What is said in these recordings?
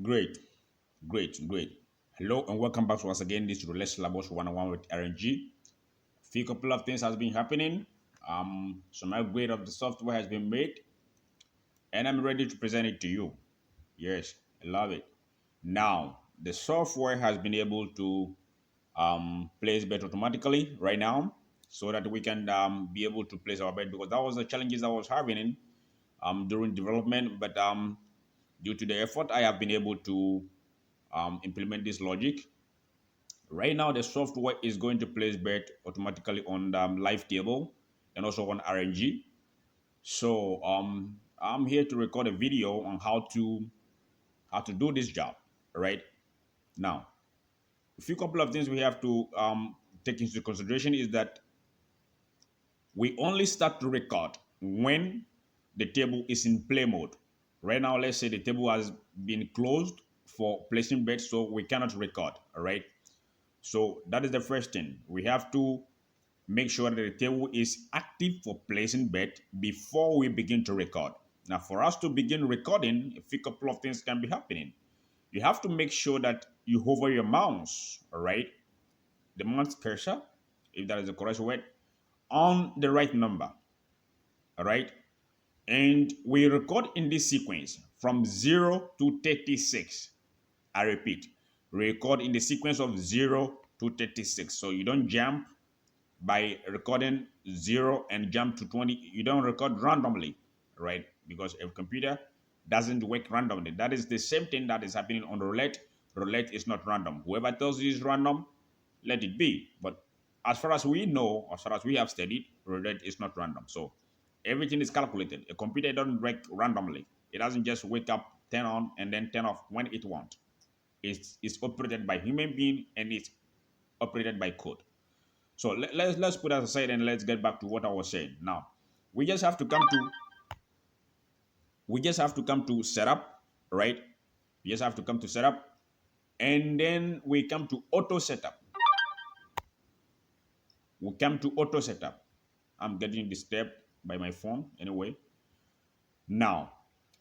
Great, great. Hello and welcome back to once again this Roulette Syllabus 101 with RNG. Few couple of things has been happening. Some upgrade of the software has been made, and I'm ready to present it to you. Yes, I love it. Now the software has been able to place bet automatically right now, so that we can be able to place our bet because that was the challenges I was having in during development, but due to the effort I have been able to implement this logic. Right now, the software is going to place bet automatically on the live table and also on RNG. So I'm here to record a video on how to do this job. Right now, a few couple of things we have to take into consideration is that we only start to record when the table is in play mode. Right now, let's say the table has been closed for placing bets, so we cannot record. All right. So that is the first thing. We have to make sure that the table is active for placing bet before we begin to record. Now, for us to begin recording, a few couple of things can be happening. You have to make sure that you hover your mouse, all right, the mouse cursor, if that is the correct word, on the right number, all right? And we record in this sequence from 0 to 36. I repeat, record in the sequence of 0 to 36. So you don't jump by recording 0 and jump to 20. You don't record randomly, right? Because a computer doesn't work randomly. That is the same thing that is happening on roulette. Roulette is not random. Whoever tells you it's random, let it be. But as far as we know, as far as we have studied, roulette is not random. So everything is calculated. A computer doesn't work randomly. It doesn't just wake up, turn on, and then turn off when it wants. It's operated by human being and it's operated by code. So let's put that aside and let's get back to what I was saying. Now, we just have to come to setup, right? We just have to come to setup, and then we come to auto setup. We come to auto setup. I'm getting disturbed by my phone anyway. Now,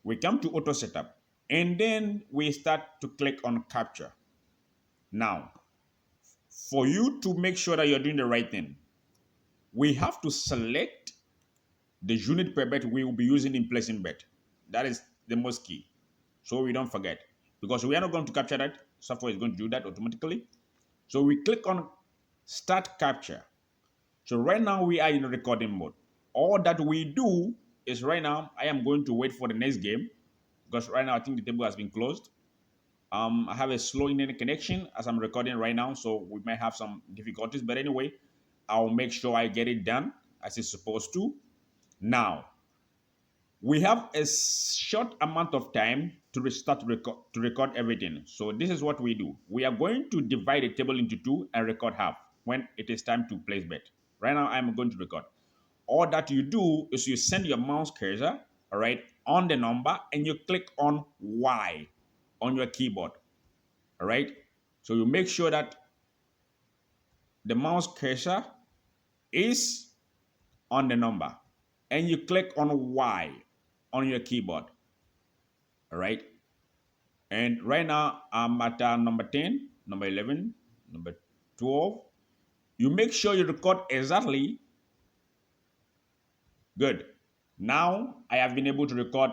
we come to auto setup, and then we start to click on capture. Now, for you to make sure that you're doing the right thing, we have to select the unit per bet we will be using in placing bet. That is the most key. So we don't forget. Because we are not going to capture that. Software is going to do that automatically. So we click on start capture. So right now we are in recording mode. All that we do is right now I am going to wait for the next game because right now I think the table has been closed. I have a slow internet connection as I'm recording right now, so we might have some difficulties. But anyway, I'll make sure I get it done as it's supposed to. Now, we have a short amount of time to record everything. So this is what we do. We are going to divide the table into two and record half when it is time to place bet. Right now, I'm going to record. All that you do is you send your mouse cursor, all right, on the number and you click on Y on your keyboard, all right? So you make sure that the mouse cursor is on the number and you click on Y on your keyboard, all right? And right now, I'm at number 10, number 11, number 12. You make sure you record exactly. Good. Now, I have been able to record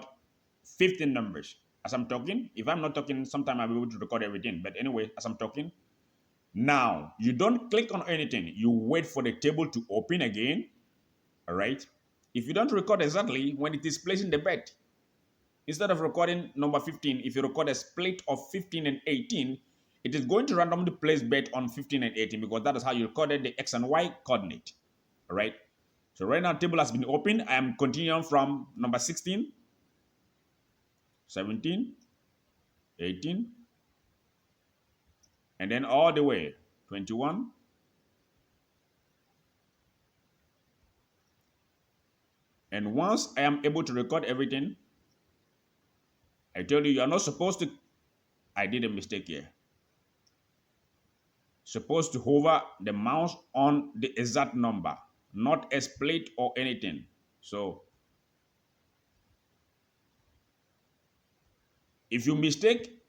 15 numbers as I'm talking. If I'm not talking, sometime I'll be able to record everything. But anyway, as I'm talking, now, you don't click on anything. You wait for the table to open again, all right? If you don't record exactly when it is placing the bet, instead of recording number 15, if you record a split of 15 and 18, it is going to randomly place bet on 15 and 18 because that is how you recorded the X and Y coordinate. All right. So right now, table has been opened. I am continuing from number 16, 17, 18, and then all the way 21. And once I am able to record everything, I told you are not supposed to. I did a mistake here. Supposed to hover the mouse on the exact number, not a split or anything. So if you mistake,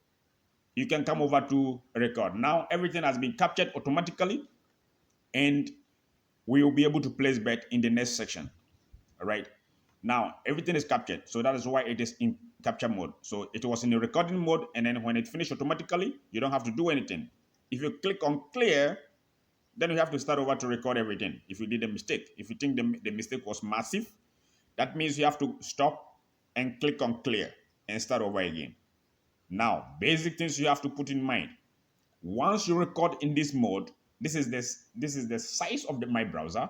you can come over to record. Now everything has been captured automatically, and we will be able to place bet in the next section. All right. Now everything is captured, so that is why it is in capture mode. So it was in the recording mode, and then when it finished automatically, you don't have to do anything. If you click on clear, then you have to start over to record everything. If you did a mistake, if you think the mistake was massive, that means you have to stop and click on clear and start over again. Now, basic things you have to put in mind. Once you record in this mode, this is the size of my browser.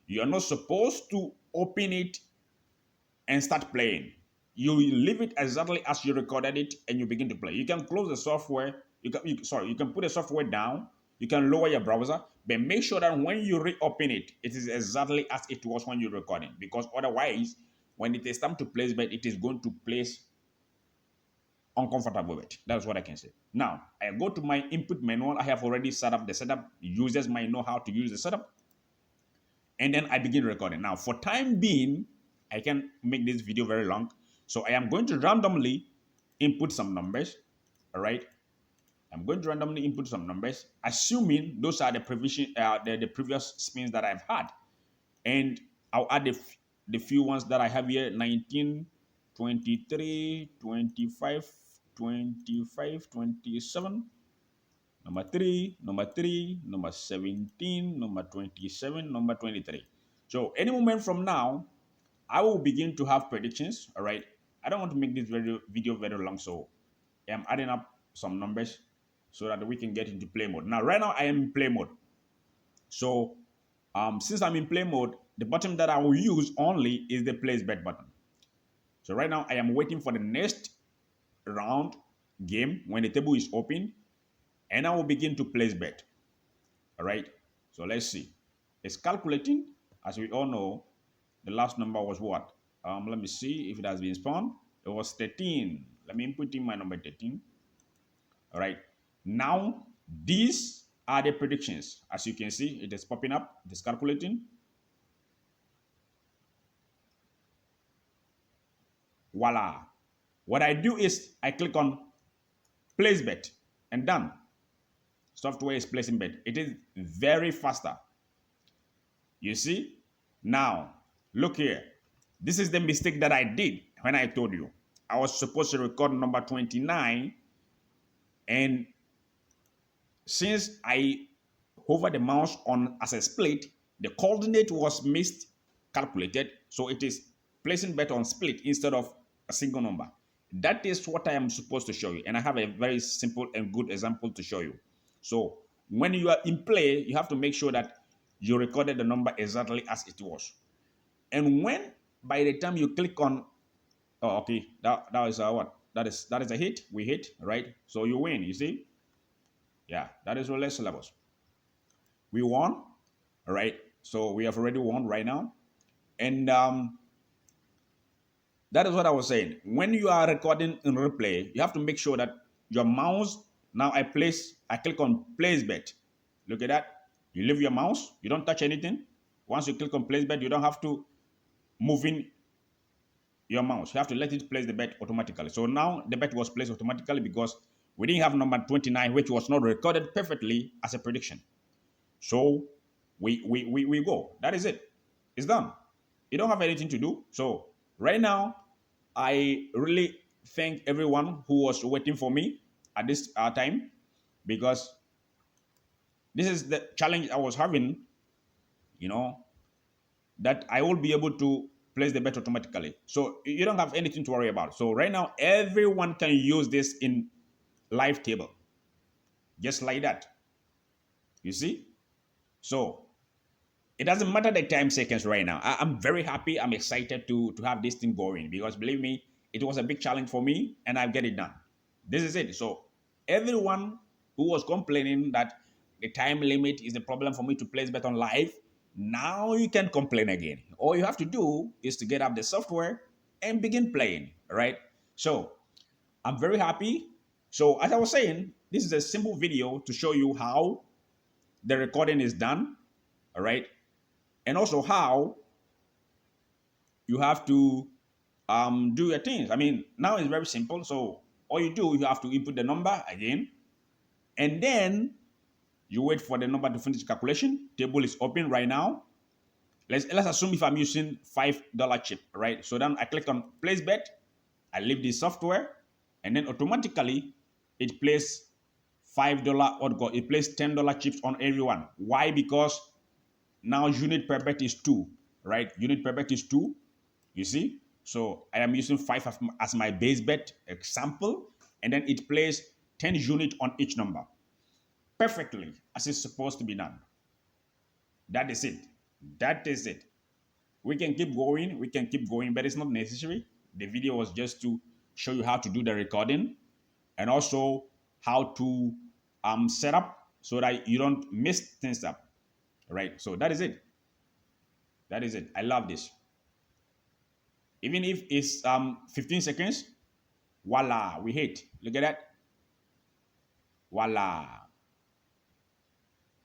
You are not supposed to open it and start playing. You leave it exactly as you recorded it and you begin to play. You can close the software. You can put the software down. You can lower your browser, but make sure that when you reopen it, it is exactly as it was when you're recording. Because otherwise, when it is time to place bet, it is going to place uncomfortable bet. That's what I can say. Now, I go to my input manual. I have already set up the setup. Users might know how to use the setup. And then I begin recording. Now, for time being, I can make this video very long. So I am going to randomly input some numbers. All right. I'm going to randomly input some numbers, assuming those are the previous spins that I've had. And I'll add the few ones that I have here: 19, 23, 25, 25, 27, number 3, number 3, number 17, number 27, number 23. So any moment from now, I will begin to have predictions. All right. I don't want to make this video very long, so I'm adding up some numbers so that we can get into play mode. Now, right now I am in play mode. So since I'm in play mode, the button that I will use only is the place bet button. So right now I am waiting for the next round game when the table is open, and I will begin to place bet. All right. So let's see. It's calculating. As we all know, the last number was what? Let me see if it has been spawned. It was 13. Let me input in my number 13. All right. Now, these are the predictions. As you can see, it is popping up. It is calculating. Voila. What I do is I click on place bet and done. Software is placing bet. It is very faster. You see? Now, look here. This is the mistake that I did when I told you. I was supposed to record number 29, and since I hover the mouse on as a split, the coordinate was miscalculated, so it is placing bet on split instead of a single number. That is what I am supposed to show you, and I have a very simple and good example to show you. So when you are in play, you have to make sure that you recorded the number exactly as it was. And when by the time you click on, oh, okay, that is what? That is a hit. We hit, right? So you win, you see? Yeah, that is roulette syllabus. We won, all right? So we have already won right now. And that is what I was saying. When you are recording in replay, you have to make sure that your mouse, now I click on place bet. Look at that. You leave your mouse, you don't touch anything. Once you click on place bet, you don't have to move in your mouse. You have to let it place the bet automatically. So now the bet was placed automatically because we didn't have number 29, which was not recorded perfectly as a prediction. So we go. That is it. It's done. You don't have anything to do. So right now, I really thank everyone who was waiting for me at this time, because this is the challenge I was having, that I will be able to place the bet automatically. So you don't have anything to worry about. So right now, everyone can use this in live table, just like that. You see? So it doesn't matter the time seconds right now. I'm very happy. I'm excited to have this thing going, because believe me, it was a big challenge for me and I get it done. This is it. So everyone who was complaining that the time limit is the problem for me to place bet on live, now you can complain again. All you have to do is to get up the software and begin playing, right? So I'm very happy. So as I was saying, this is a simple video to show you how the recording is done, all right? And also how you have to do your things. I mean, now it's very simple. So All you do, you have to input the number again, and then you wait for the number to finish calculation. Table is open right now. Let's assume if I'm using $5 chip, right? So then I click on place bet, I leave the software, and then automatically it plays $5 or it plays $10 chips on everyone. Why? Because now unit per bet is 2, right? Unit per bet is 2, you see? So I am using 5 as my base bet example, and then it plays 10 unit on each number. Perfectly, as it's supposed to be done. That is it. That is it. We can keep going, but it's not necessary. The video was just to show you how to do the recording and also how to set up so that you don't mess things up, right? So that is it. That is it. I love this. Even if it's 15 seconds, voila, we hit. Look at that. Voila.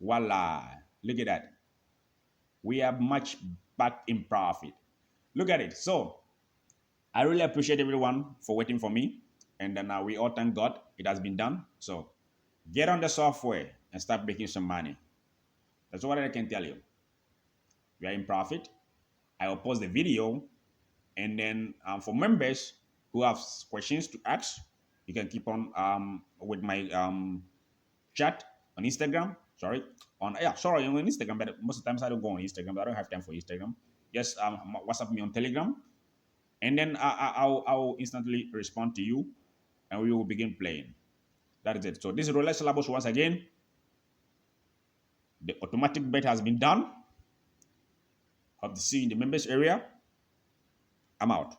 Voila. Look at that. We are much back in profit. Look at it. So I really appreciate everyone for waiting for me. And then we all thank God it has been done. So get on the software and start making some money. That's what I can tell you. We are in profit. I will post the video. And then for members who have questions to ask, you can keep on with my chat on Instagram. On Instagram, but most of the times I don't go on Instagram. I don't have time for Instagram. Just WhatsApp me on Telegram, and then I'll instantly respond to you, and we will begin playing. That is it. So this is roulette syllabus once again. The automatic bet has been done. Hope to see you in the members area. I'm out.